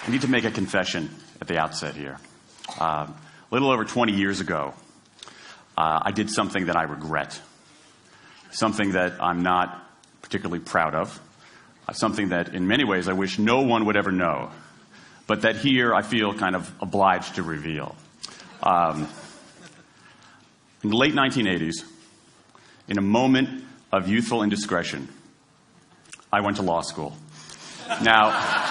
I need to make a confession at the outset here. A little over 20 years ago, I did something that I regret, something that I'm not particularly proud of, something that in many ways I wish no one would ever know, but that here I feel kind of obliged to reveal. In the late 1980s, in a moment of youthful indiscretion, I went to law school. Now,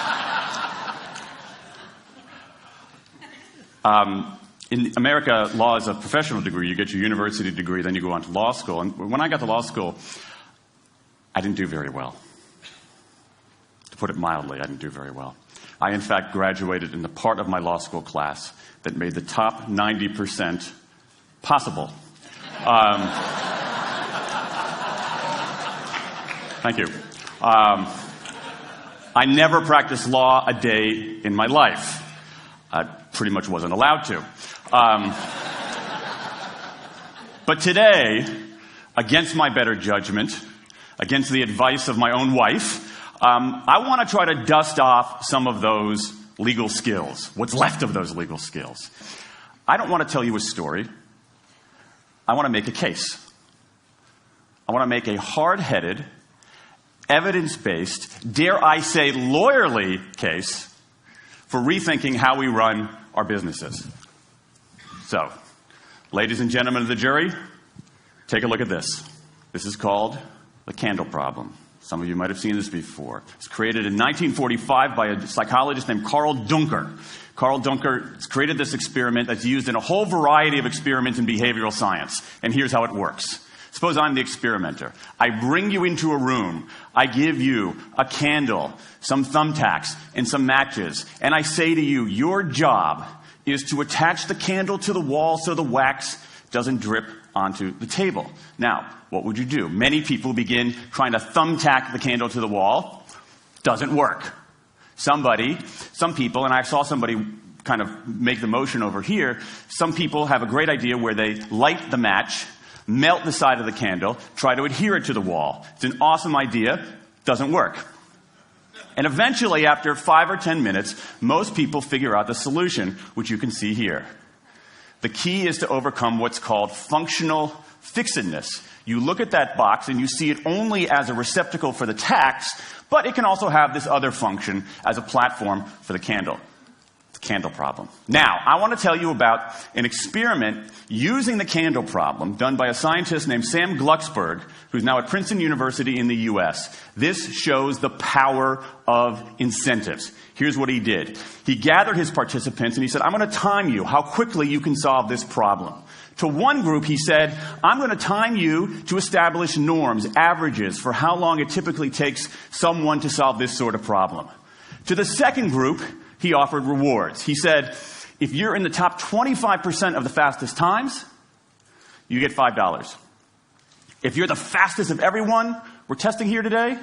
in America, law is a professional degree. You get your university degree, then you go on to law school. And when I got to law school, I didn't do very well. To put it mildly, I didn't do very well. I, in fact, graduated in the part of my law school class that made the top 90% possible. Thank you. I never practiced law a day in my life. I pretty much wasn't allowed to. But today, against my better judgment, against the advice of my own wife, I want to try to dust off some of those legal skills, what's left of those legal skills. I don't want to tell you a story. I want to make a case. I want to make a hard-headed, evidence-based, dare I say lawyerly case for rethinking how we run our businesses. So, ladies and gentlemen of the jury, take a look at this. This is called the candle problem. Some of you might have seen this before. It was created in 1945 by a psychologist named Carl Duncker. Carl Duncker created this experiment that's used in a whole variety of experiments in behavioral science. And here's how it works. Suppose I'm the experimenter. I bring you into a room. I give you a candle, some thumbtacks, and some matches. And I say to you, your job is to attach the candle to the wall so the wax doesn't drip onto the table. Now, what would you do? Many people begin trying to thumbtack the candle to the wall. Doesn't work. Some people, and I saw somebody kind of make the motion over here, some people have a great idea where they light the match, melt the side of the candle, try to adhere it to the wall. It's an awesome idea. Doesn't work. And eventually, after 5 or 10 minutes, most people figure out the solution, which you can see here. The key is to overcome what's called functional fixedness. You look at that box and you see it only as a receptacle for the tacks, but it can also have this other function as a platform for the candle. The candle problem. Now, I want to tell you about an experiment using the candle problem done by a scientist named Sam Glucksberg, who's now at Princeton University in the U.S. This shows the power of incentives. Here's what he did. He gathered his participants and he said, I'm going to time you how quickly you can solve this problem. To one group, he said, I'm going to time you to establish norms, averages, for how long it typically takes someone to solve this sort of problem. To the second group, he offered rewards. He said, if you're in the top 25% of the fastest times, you get $5. If you're the fastest of everyone we're testing here today,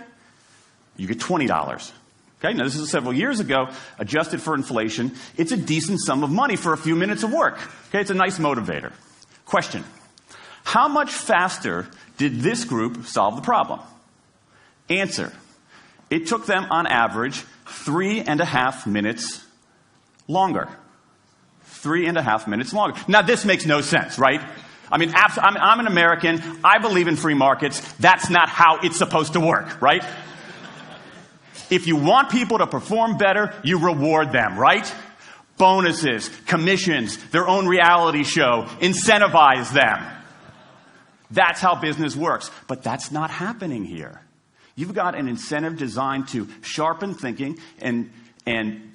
you get $20. Okay, now this is several years ago, adjusted for inflation. It's a decent sum of money for a few minutes of work. Okay, it's a nice motivator. Question: how much faster did this group solve the problem? Answer: it took them on average 3.5 minutes longer. 3.5 minutes longer. Now this makes no sense, right? I mean, I'm an American. I believe in free markets. That's not how it's supposed to work, right? If you want people to perform better, you reward them, right? Bonuses, commissions, their own reality show, incentivize them. That's how business works. But that's not happening here. You've got an incentive designed to sharpen thinking and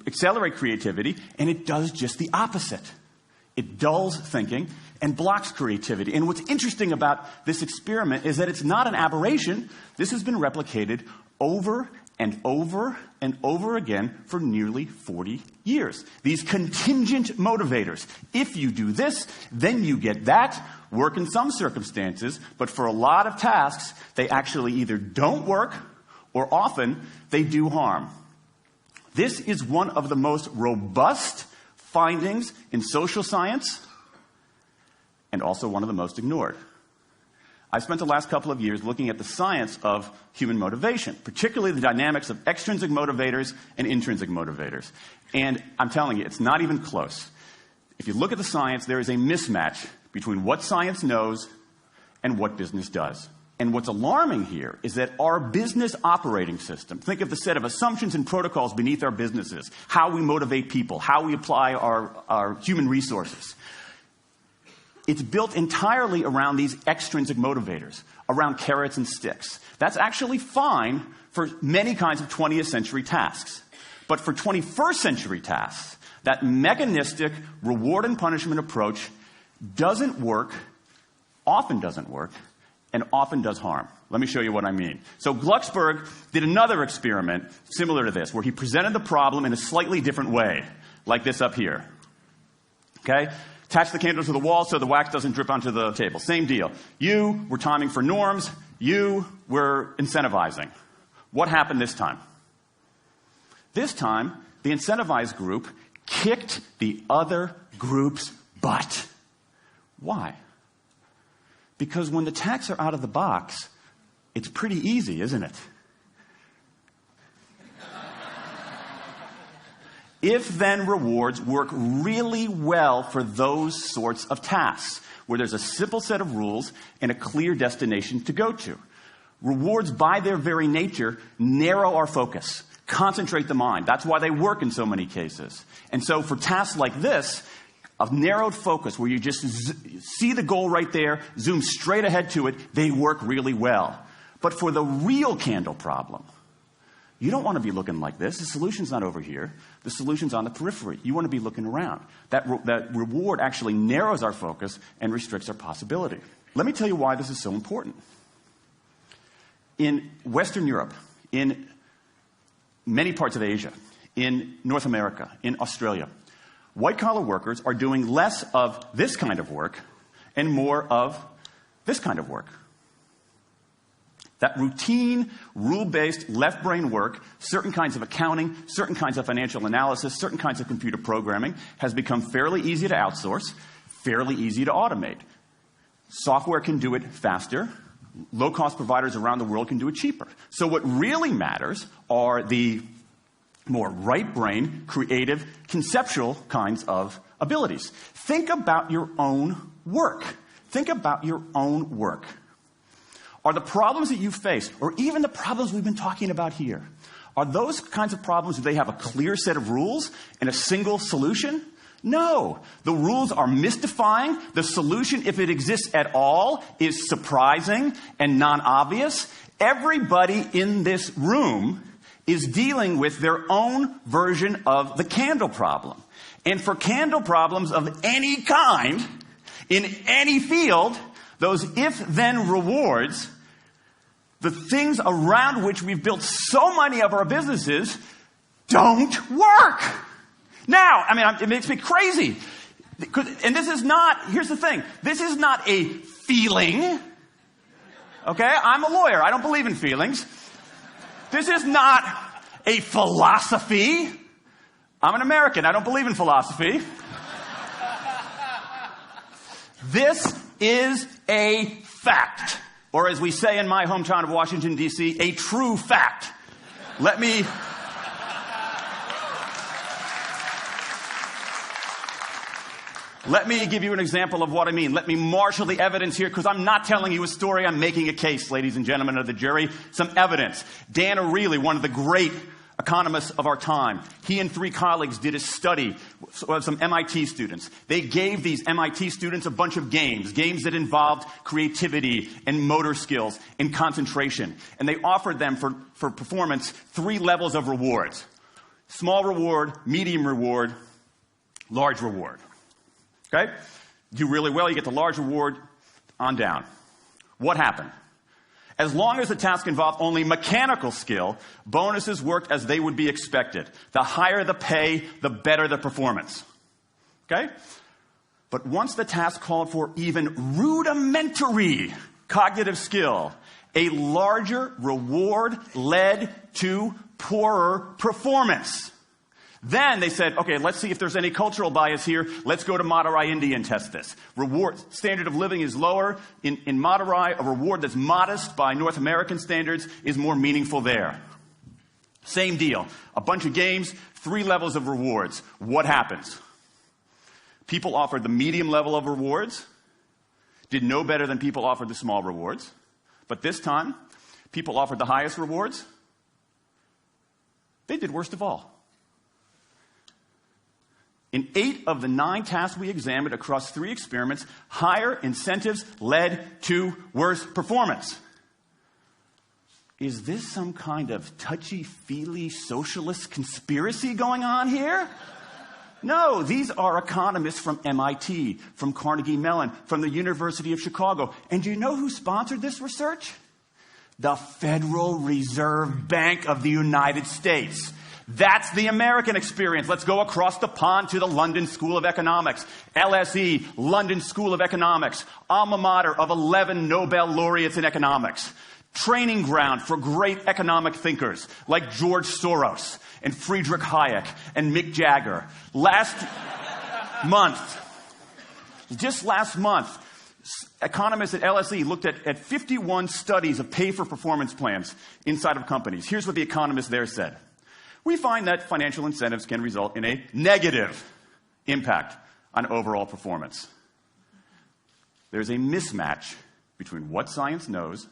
accelerate creativity, and it does just the opposite. It dulls thinking and blocks creativity. And what's interesting about this experiment is that it's not an aberration. This has been replicated over and over and over again for nearly 40 years. These contingent motivators. If you do this, then you get that. Work in some circumstances, but for a lot of tasks, they actually either don't work or often they do harm. This is one of the most robust findings in social science and also one of the most ignored. I spent the last couple of years looking at the science of human motivation, particularly the dynamics of extrinsic motivators and intrinsic motivators. And I'm telling you, it's not even close. If you look at the science, there is a mismatch between what science knows and what business does. And what's alarming here is that our business operating system, think of the set of assumptions and protocols beneath our businesses, how we motivate people, how we apply our human resources. It's built entirely around these extrinsic motivators, around carrots and sticks. That's actually fine for many kinds of 20th century tasks. But for 21st century tasks, that mechanistic reward and punishment approach doesn't work, often doesn't work, and often does harm. Let me show you what I mean. So Glucksberg did another experiment similar to this, where he presented the problem in a slightly different way, like this up here. Okay? Attach the candle to the wall so the wax doesn't drip onto the table. Same deal. You were timing for norms. You were incentivizing. What happened this time? This time, the incentivized group kicked the other group's butt. Why? Because when the tacks are out of the box, it's pretty easy, isn't it? If-then rewards work really well for those sorts of tasks, where there's a simple set of rules and a clear destination to go to. Rewards, by their very nature, narrow our focus, concentrate the mind. That's why they work in so many cases. And so for tasks like this, a narrowed focus where you just see the goal right there, zoom straight ahead to it, they work really well. But for the real candle problem, you don't want to be looking like this. The solution's not over here. The solution's on the periphery. You want to be looking around. That reward actually narrows our focus and restricts our possibility. Let me tell you why this is so important. In Western Europe, in many parts of Asia, in North America, in Australia, white-collar workers are doing less of this kind of work and more of this kind of work. That routine, rule-based, left-brain work, certain kinds of accounting, certain kinds of financial analysis, certain kinds of computer programming, has become fairly easy to outsource, fairly easy to automate. Software can do it faster. Low-cost providers around the world can do it cheaper. So what really matters are the more right-brain, creative, conceptual kinds of abilities. Think about your own work. Think about your own work. Are the problems that you face, or even the problems we've been talking about here, are those kinds of problems, do they have a clear set of rules and a single solution? No. The rules are mystifying. The solution, if it exists at all, is surprising and non-obvious. Everybody in this room is dealing with their own version of the candle problem. And for candle problems of any kind, in any field, those if-then rewards, the things around which we've built so many of our businesses, don't work. Now, it makes me crazy. And this is not, here's the thing, this is not a feeling. Okay? I'm a lawyer. I don't believe in feelings. This is not a philosophy. I'm an American. I don't believe in philosophy. This is a fact. Or as we say in my hometown of Washington, D.C., a true fact. Let me give you an example of what I mean. Let me marshal the evidence here, because I'm not telling you a story. I'm making a case, ladies and gentlemen of the jury. Some evidence. Dan Ariely, one of the great economists of our time, he and 3 colleagues did a study of some MIT students. They gave these MIT students a bunch of games that involved creativity and motor skills and concentration. And they offered them for performance 3 levels of rewards. Small reward, medium reward, large reward. Okay? Do really well, you get the large reward, on down. What happened? As long as the task involved only mechanical skill, bonuses worked as they would be expected. The higher the pay, the better the performance. Okay? But once the task called for even rudimentary cognitive skill, a larger reward led to poorer performance. Then they said, okay, let's see if there's any cultural bias here. Let's go to Madurai, India and test this. Standard of living is lower. In Madurai, a reward that's modest by North American standards is more meaningful there. Same deal. A bunch of games, 3 levels of rewards. What happens? People offered the medium level of rewards, did no better than people offered the small rewards. But this time, people offered the highest rewards. They did worst of all. In 8 of the 9 tasks we examined across 3 experiments, higher incentives led to worse performance. Is this some kind of touchy-feely socialist conspiracy going on here? No, these are economists from MIT, from Carnegie Mellon, from the University of Chicago. And do you know who sponsored this research? The Federal Reserve Bank of the United States. That's the American experience. Let's go across the pond to the London School of Economics. LSE, London School of Economics, alma mater of 11 Nobel laureates in economics. Training ground for great economic thinkers like George Soros and Friedrich Hayek and Mick Jagger. Just last month, economists at LSE looked at 51 studies of pay-for-performance plans inside of companies. Here's what the economists there said. We find that financial incentives can result in a negative impact on overall performance. There's a mismatch between what science knows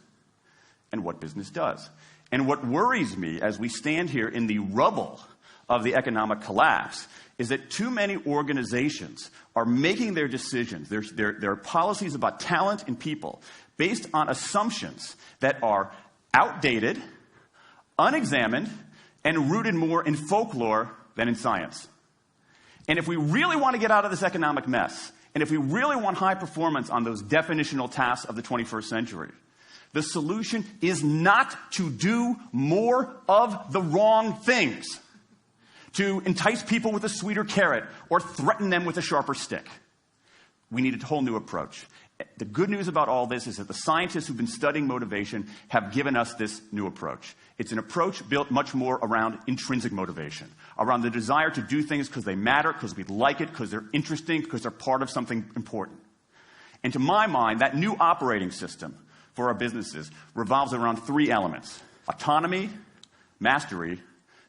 and what business does. And what worries me as we stand here in the rubble of the economic collapse is that too many organizations are making their decisions, their policies about talent and people, based on assumptions that are outdated, unexamined, and rooted more in folklore than in science. And if we really want to get out of this economic mess, and if we really want high performance on those definitional tasks of the 21st century, the solution is not to do more of the wrong things, to entice people with a sweeter carrot or threaten them with a sharper stick. We need a whole new approach. The good news about all this is that the scientists who've been studying motivation have given us this new approach. It's an approach built much more around intrinsic motivation, around the desire to do things because they matter, because we like it, because they're interesting, because they're part of something important. And to my mind, that new operating system for our businesses revolves around 3 elements: autonomy, mastery,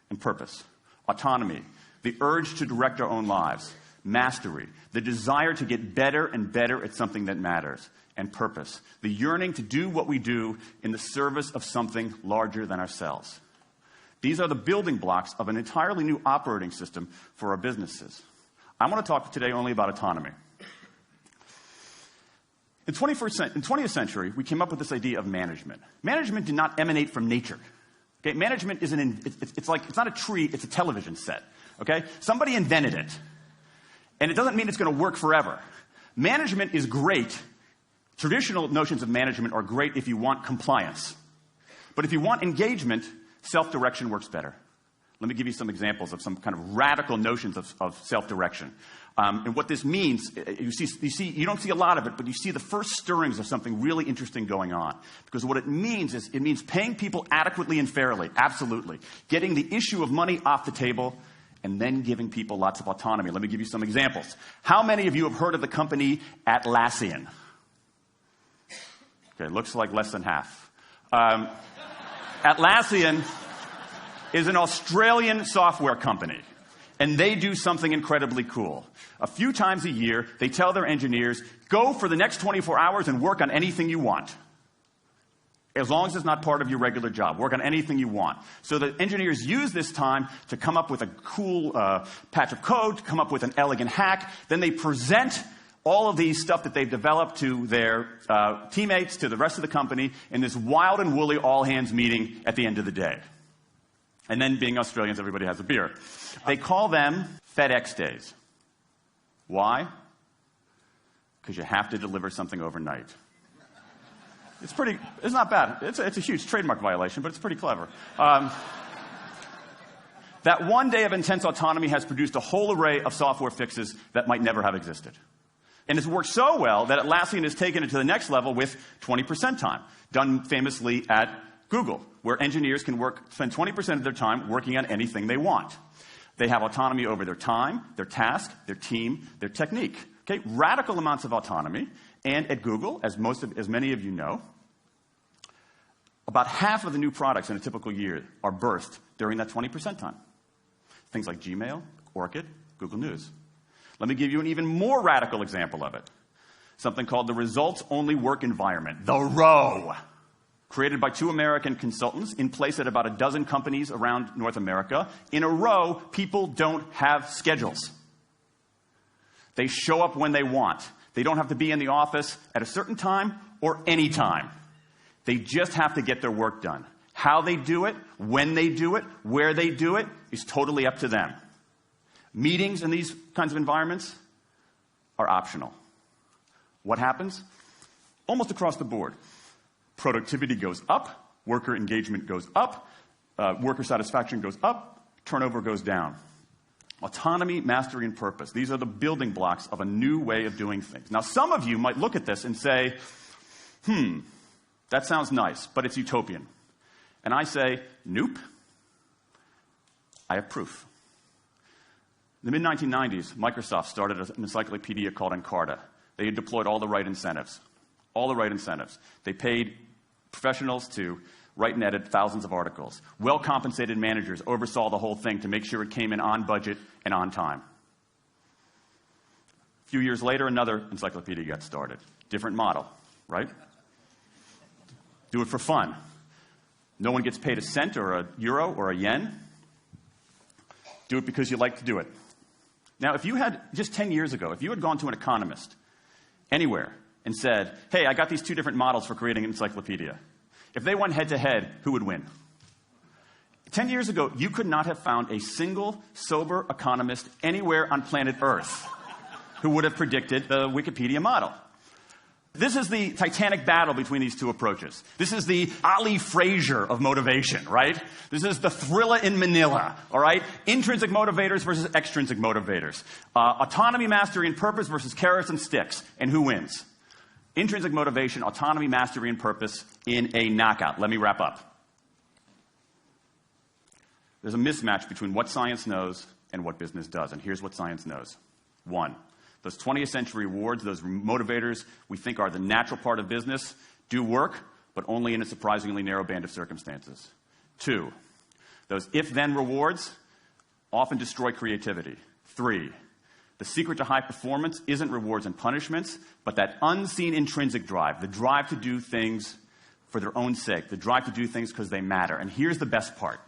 and purpose. Autonomy, the urge to direct our own lives. Mastery, the desire to get better and better at something that matters. And purpose, the yearning to do what we do in the service of something larger than ourselves. These are the building blocks of an entirely new operating system for our businesses. I want to talk today only about autonomy. In the 20th century, we came up with this idea of management. Management did not emanate from nature. Okay? Management isn't it's not a tree, it's a television set. Okay? Somebody invented it. And it doesn't mean it's going to work forever. Management is great. Traditional notions of management are great if you want compliance. But if you want engagement, self-direction works better. Let me give you some examples of some kind of radical notions of self-direction. And what this means, you don't see a lot of it, but you see the first stirrings of something really interesting going on. Because what it means is it means paying people adequately and fairly, absolutely. Getting the issue of money off the table, and then giving people lots of autonomy. Let me give you some examples. How many of you have heard of the company Atlassian? Okay, looks like less than half. Atlassian is an Australian software company, and they do something incredibly cool. A few times a year, they tell their engineers, go for the next 24 hours and work on anything you want. As long as it's not part of your regular job. Work on anything you want. So the engineers use this time to come up with a cool patch of code, to come up with an elegant hack. Then they present all of these stuff that they've developed to their teammates, to the rest of the company, in this wild and woolly all-hands meeting at the end of the day. And then, being Australians, everybody has a beer. They call them FedEx days. Why? Because you have to deliver something overnight. It's not bad. It's a huge trademark violation, but it's pretty clever. That one day of intense autonomy has produced a whole array of software fixes that might never have existed. And it's worked so well that Atlassian has taken it to the next level with 20% time, done famously at Google, where engineers can spend 20% of their time working on anything they want. They have autonomy over their time, their task, their team, their technique. Okay? Radical amounts of autonomy. And at Google, as many of you know, about half of the new products in a typical year are birthed during that 20% time. Things like Gmail, Orchid, Google News. Let me give you an even more radical example of it. Something called the results-only work environment, the ROW, created by 2 American consultants in place at about a dozen companies around North America. In a row, people don't have schedules. They show up when they want. They don't have to be in the office at a certain time or any time. They just have to get their work done. How they do it, when they do it, where they do it, is totally up to them. Meetings in these kinds of environments are optional. What happens? Almost across the board. Productivity goes up, worker engagement goes up, worker satisfaction goes up, turnover goes down. Autonomy, mastery, and purpose. These are the building blocks of a new way of doing things. Now, some of you might look at this and say, that sounds nice, but it's utopian. And I say, nope. I have proof. In the mid-1990s, Microsoft started an encyclopedia called Encarta. They had deployed all the right incentives. All the right incentives. They paid professionals to write and edit thousands of articles. Well-compensated managers oversaw the whole thing to make sure it came in on budget and on time. A few years later, another encyclopedia got started. Different model, right? Do it for fun. No one gets paid a cent or a euro or a yen. Do it because you like to do it. Now, if you had, just 10 years ago, if you had gone to an economist anywhere and said, hey, I got these 2 different models for creating an encyclopedia. If they went head-to-head, who would win? 10 years ago, you could not have found a single sober economist anywhere on planet Earth who would have predicted the Wikipedia model. This is the titanic battle between these 2 approaches. This is the Ali Frazier of motivation, right? This is the Thrilla in Manila, all right? Intrinsic motivators versus extrinsic motivators. Autonomy, mastery, and purpose versus carrots and sticks. And who wins? Intrinsic motivation, autonomy, mastery, and purpose in a knockout. Let me wrap up. There's a mismatch between what science knows and what business does. And here's what science knows. 1, those 20th century rewards, those motivators we think are the natural part of business, do work, but only in a surprisingly narrow band of circumstances. 2, those if-then rewards often destroy creativity. 3, the secret to high performance isn't rewards and punishments, but that unseen intrinsic drive, the drive to do things for their own sake, the drive to do things because they matter. And here's the best part.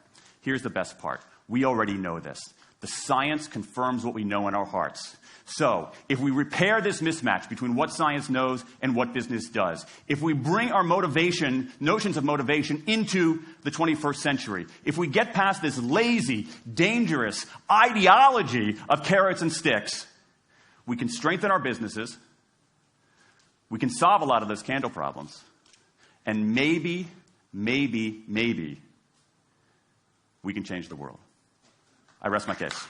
Here's the best part. We already know this. The science confirms what we know in our hearts. So, if we repair this mismatch between what science knows and what business does, if we bring our motivation, notions of motivation, into the 21st century, if we get past this lazy, dangerous ideology of carrots and sticks, we can strengthen our businesses, we can solve a lot of those candle problems, and maybe, we can change the world. I rest my case.